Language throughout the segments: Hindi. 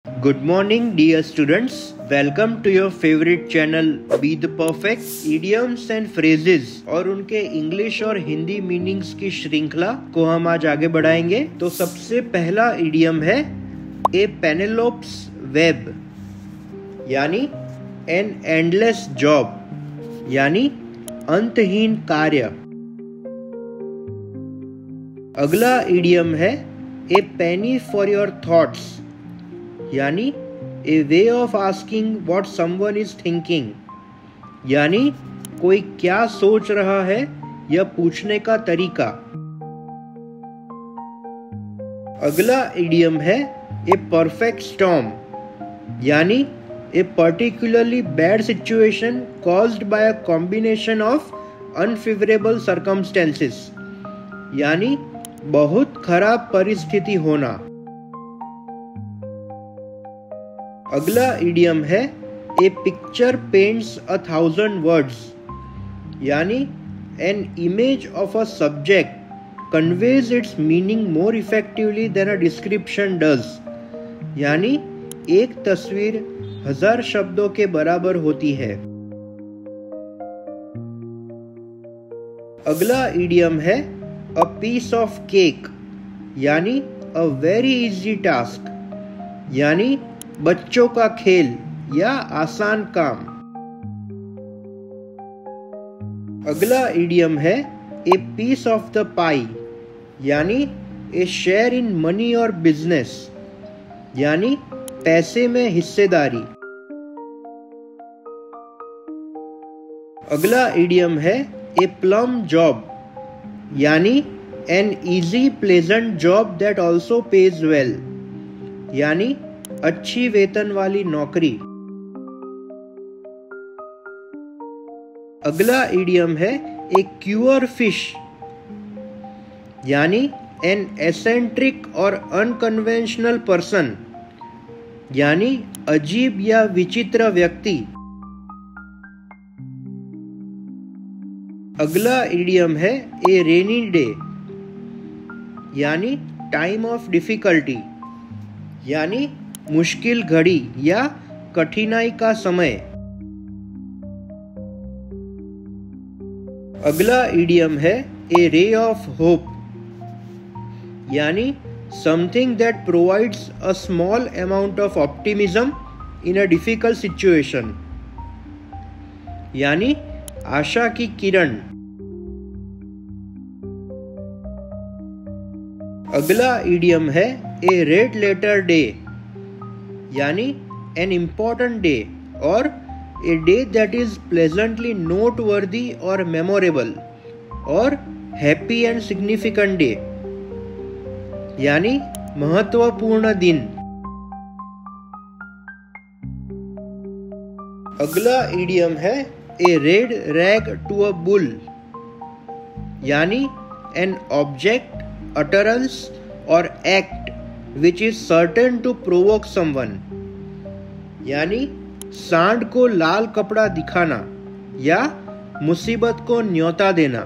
Good morning, dear students. Welcome to your favorite channel Be the Perfect. Idioms and phrases और उनके इंग्लिश और हिंदी मीनिंग्स की श्रृंखला को हम आज आगे बढ़ाएंगे। तो सबसे पहला इडियम है ए पेनेलोप्स वेब, यानी एन एंडलेस जॉब, यानी अंतहीन कार्य। अगला इडियम है a penny for your thoughts, यानी a way of asking what someone is thinking, यानी कोई क्या सोच रहा है यह पूछने का तरीका। अगला इडियम है ए परफेक्ट स्टॉर्म, यानी a particularly bad situation caused by a combination of unfavourable circumstances, यानी बहुत खराब परिस्थिति होना। अगला इडियम है ए पिक्चर पेंट्स 1,000 वर्ड्स, यानी an image of a subject conveys its meaning more effectively than a description does, यानी एक तस्वीर 1000 शब्दों के बराबर होती है। अगला इडियम है अ पीस ऑफ केक, यानी अ वेरी इजी टास्क, यानी बच्चों का खेल या आसान काम। अगला इडियम है ए पीस ऑफ द पाई, यानी ए शेयर इन मनी और बिजनेस, यानी पैसे में हिस्सेदारी। अगला इडियम है ए प्लम जॉब, यानी an easy pleasant job that also page well, यानी अच्छी वेतन वाली नौकरी। अगला इडियम है ए क्यूअर फिश, यानी एन एसेंट्रिक और अनकन्वेंशनल पर्सन, यानी अजीब या विचित्र व्यक्ति। अगला इडियम है ए रेनी डे, यानी टाइम ऑफ डिफिकल्टी, यानी मुश्किल घड़ी या कठिनाई का समय। अगला इडियम है ए रे ऑफ होप, यानी something that provides a small amount of optimism in a difficult situation, यानी आशा की किरण। अगला इडियम है ए रेड लेटर डे, यानी एन इम्पॉर्टेंट डे और a day that is pleasantly noteworthy और मेमोरेबल, और हैप्पी एंड सिग्निफिकेंट डे, यानी महत्वपूर्ण दिन। अगला इडियम है a red rag to a bull, यानी an object, utterance or act which is certain to provoke someone, यानी सांड को लाल कपड़ा दिखाना या मुसीबत को न्योता देना।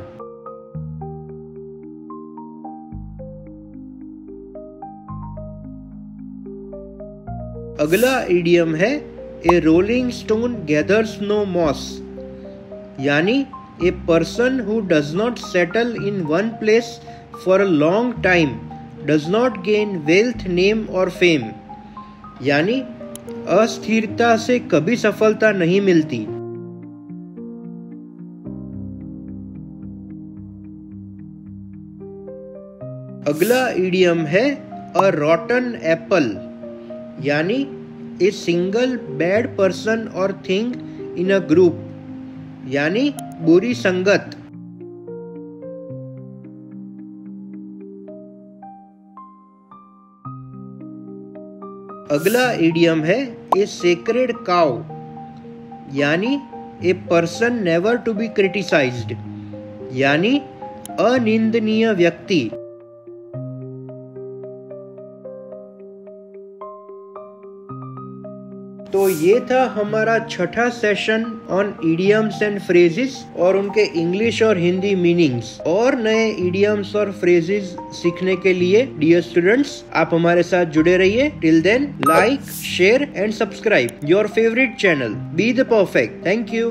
अगला इडियम है a rolling stone gathers no moss, यानी a person who does not settle in one place for a long time does not gain wealth, name or fame, यानी अस्थिरता से कभी सफलता नहीं मिलती। अगला इडियम है अ रॉटन एप्पल, यानी ए सिंगल बैड पर्सन और थिंग इन अ ग्रुप, यानी बुरी संगत। अगला इडियम है ए सेक्रेड काउ, यानी a person never to be criticised, यानी अनिंदनीय व्यक्ति। तो ये था हमारा छठा session on idioms and phrases और उनके इंग्लिश और हिंदी मीनिंग्स। और नए इडियम्स और फ्रेजेस सीखने के लिए डियर स्टूडेंट्स आप हमारे साथ जुड़े रहिए। Till then like, share and subscribe your favourite channel be the perfect. Thank you.